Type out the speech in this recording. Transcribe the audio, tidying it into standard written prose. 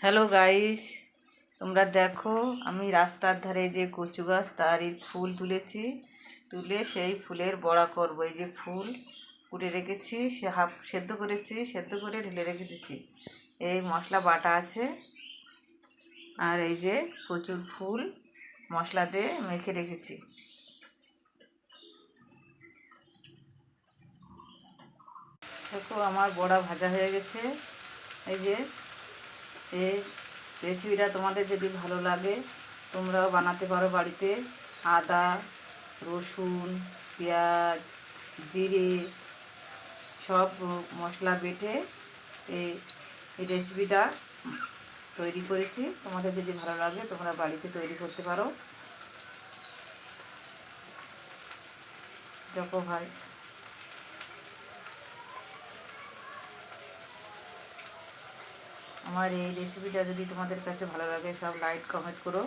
Hello guys, তোমরা দেখো আমি রাস্তার ধারে যে কচু গাছ তারই ফুল তুলেছি। তুলে সেই ফুলের বড়া করব। এই যে ফুল কুটে রেখেছি, সে হাফ সেদ্ধ করেছি, সেদ্ধ করে ঢেলে রেখে দিছি। এই মশলা বাটা আছে, আর এই যে কচুর ফুল মশলা দিয়ে মেখে রেখেছি। দেখো আমার বড়া ভাজা হয়ে গেছে। এই যে এই রেসিপিটা তোমাদের যদি ভালো লাগে তোমরাও বানাতে পারো বাড়িতে। আদা, রসুন, পেঁয়াজ, জিরে সব মশলা বেটে এই এই রেসিপিটা তৈরি করেছি। তোমাদের যদি ভালো লাগে তোমরা বাড়িতে তৈরি করতে পারো। দেখো ভাই, আমার এই রেসিপিটা যদি তোমাদের কাছে ভালো লাগে সব লাইক কমেন্ট করো।